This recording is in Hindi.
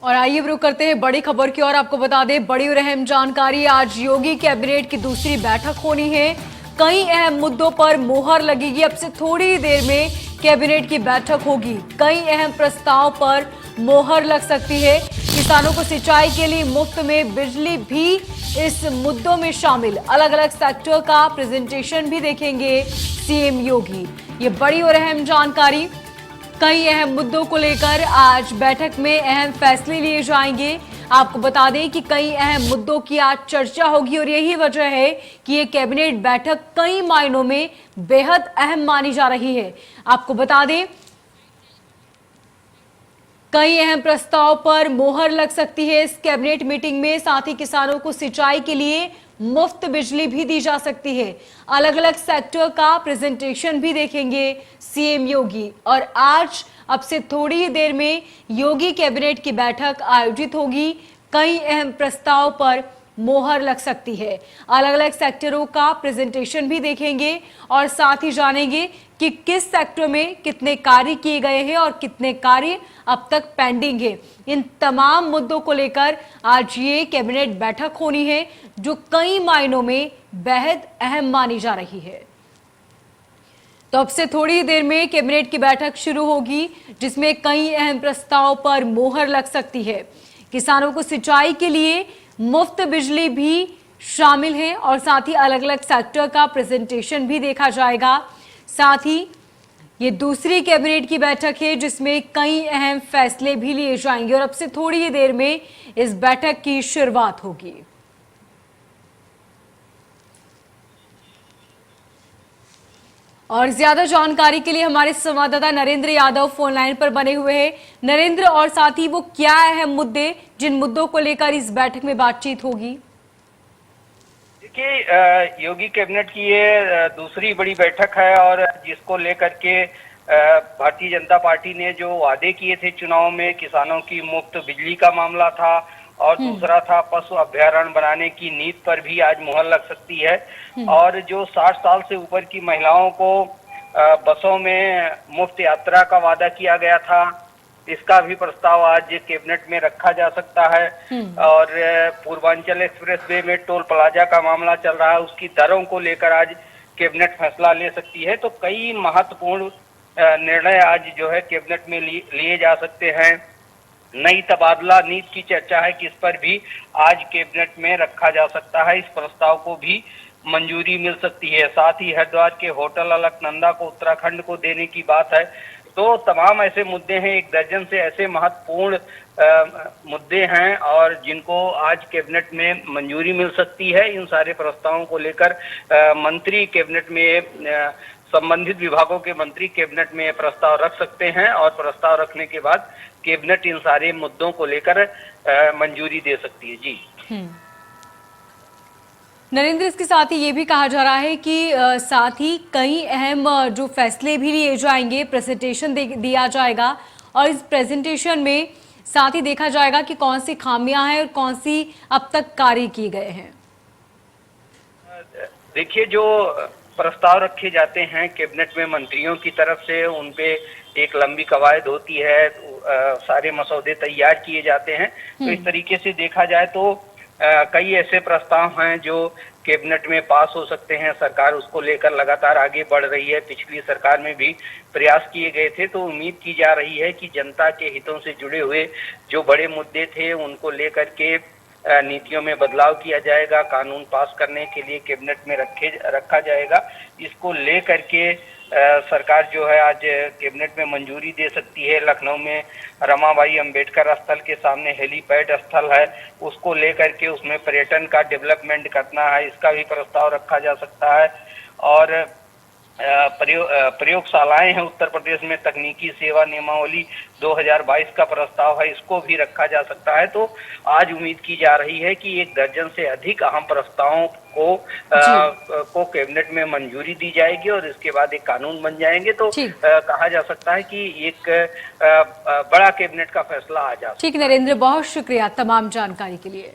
और आइए रुक करते हैं बड़ी खबर की ओर। आपको बता दें, बड़ी और अहम जानकारी, आज योगी कैबिनेट की दूसरी बैठक होनी है। कई अहम मुद्दों पर मोहर लगेगी। अब से थोड़ी देर में कैबिनेट की बैठक होगी। कई अहम प्रस्ताव पर मोहर लग सकती है। किसानों को सिंचाई के लिए मुफ्त में बिजली भी इस मुद्दों में शामिल। अलग अलग सेक्टर का प्रेजेंटेशन भी देखेंगे सीएम योगी। ये बड़ी और अहम जानकारी। कई अहम मुद्दों को लेकर आज बैठक में अहम फैसले लिए जाएंगे। आपको बता दें कि कई अहम मुद्दों की आज चर्चा होगी और यही वजह है कि ये कैबिनेट बैठक कई मायनों में बेहद अहम मानी जा रही है। आपको बता दें, कई अहम प्रस्ताव पर मोहर लग सकती है इस कैबिनेट मीटिंग में। साथ ही किसानों को सिंचाई के लिए मुफ्त बिजली भी दी जा सकती है। अलग अलग सेक्टर का प्रेजेंटेशन भी देखेंगे सीएम योगी। और आज अब से थोड़ी ही देर में योगी कैबिनेट की बैठक आयोजित होगी। कई अहम प्रस्ताव पर मोहर लग सकती है। अलग अलग सेक्टरों का प्रेजेंटेशन भी देखेंगे और साथ ही जानेंगे कि किस सेक्टर में कितने कार्य किए गए हैं और कितने कार्य अब तक पेंडिंग है। इन तमाम मुद्दों को लेकर आज ये कैबिनेट बैठक होनी है, जो कई मायनों में बेहद अहम मानी जा रही है। तो अब से थोड़ी देर में कैबिनेट की बैठक शुरू होगी, जिसमें कई अहम प्रस्ताव पर मोहर लग सकती है। किसानों को सिंचाई के लिए मुफ्त बिजली भी शामिल है और साथ ही अलग अलग सेक्टर का प्रेजेंटेशन भी देखा जाएगा। साथ ही ये दूसरी कैबिनेट की बैठक है, जिसमें कई अहम फैसले भी लिए जाएंगे और अब से थोड़ी ही देर में इस बैठक की शुरुआत होगी। और ज्यादा जानकारी के लिए हमारे संवाददाता नरेंद्र यादव फोन लाइन पर बने हुए हैं। नरेंद्र, और साथ ही वो क्या अहम मुद्दे, जिन मुद्दों को लेकर इस बैठक में बातचीत होगी? देखिए, योगी कैबिनेट की ये दूसरी बड़ी बैठक है और जिसको लेकर के भारतीय जनता पार्टी ने जो वादे किए थे चुनाव में, किसानों की मुफ्त बिजली का मामला था और दूसरा था पशु अभ्यारण्य बनाने की नीति पर भी आज मुहर लग सकती है। और जो 60 साल से ऊपर की महिलाओं को बसों में मुफ्त यात्रा का वादा किया गया था, इसका भी प्रस्ताव आज कैबिनेट में रखा जा सकता है। और पूर्वांचल एक्सप्रेस वे में टोल प्लाजा का मामला चल रहा है, उसकी दरों को लेकर आज कैबिनेट फैसला ले सकती है। तो कई महत्वपूर्ण निर्णय आज जो है कैबिनेट में लिए जा सकते हैं। नई तबादला नीति की चर्चा है कि इस पर भी आज कैबिनेट में रखा जा सकता है। इस प्रस्ताव को भी मंजूरी मिल सकती है। साथ ही हरिद्वार के होटल अलकनंदा को उत्तराखंड को देने की बात है। तो तमाम ऐसे मुद्दे हैं, एक दर्जन से ऐसे महत्वपूर्ण मुद्दे हैं और जिनको आज कैबिनेट में मंजूरी मिल सकती है। इन सारे प्रस्तावों को लेकर मंत्री कैबिनेट में संबंधित विभागों के मंत्री कैबिनेट में प्रस्ताव रख सकते हैं और प्रस्ताव रखने के बाद कैबिनेट इन सारे मुद्दों को लेकर मंजूरी दे सकती है। जी नरेंद्र, इसके साथ ही ये भी कहा जा रहा है कि साथ ही कई अहम जो फैसले भी लिए जाएंगे, प्रेजेंटेशन दिया जाएगा और इस प्रेजेंटेशन में साथ ही देखा जाएगा कि कौन सी खामियां हैं और कौन सी अब तक कार्य किए गए हैं। देखिए, जो प्रस्ताव रखे जाते हैं कैबिनेट में मंत्रियों की तरफ से, उनपे एक लंबी कवायद होती है, सारे मसौदे तैयार किए जाते हैं। तो इस तरीके से देखा जाए तो कई ऐसे प्रस्ताव हैं जो कैबिनेट में पास हो सकते हैं। सरकार उसको लेकर लगातार आगे बढ़ रही है। पिछली सरकार में भी प्रयास किए गए थे। तो उम्मीद की जा रही है कि जनता के हितों से जुड़े हुए जो बड़े मुद्दे थे उनको लेकर के नीतियों में बदलाव किया जाएगा, कानून पास करने के लिए कैबिनेट में रखा जाएगा। इसको लेकर के सरकार जो है आज कैबिनेट में मंजूरी दे सकती है। लखनऊ में रमाबाई अंबेडकर स्थल के सामने हेलीपैड स्थल है, उसको लेकर के उसमें पर्यटन का डेवलपमेंट करना है, इसका भी प्रस्ताव रखा जा सकता है। और प्रयोगशालाएं हैं उत्तर प्रदेश में, तकनीकी सेवा नियमावली 2022 का प्रस्ताव है, इसको भी रखा जा सकता है। तो आज उम्मीद की जा रही है कि एक दर्जन से अधिक अहम प्रस्तावों को कैबिनेट में मंजूरी दी जाएगी और इसके बाद एक कानून बन जाएंगे। तो कहा जा सकता है कि एक बड़ा कैबिनेट का फैसला आ जा सकता है। ठीक नरेंद्र, बहुत शुक्रिया तमाम जानकारी के लिए।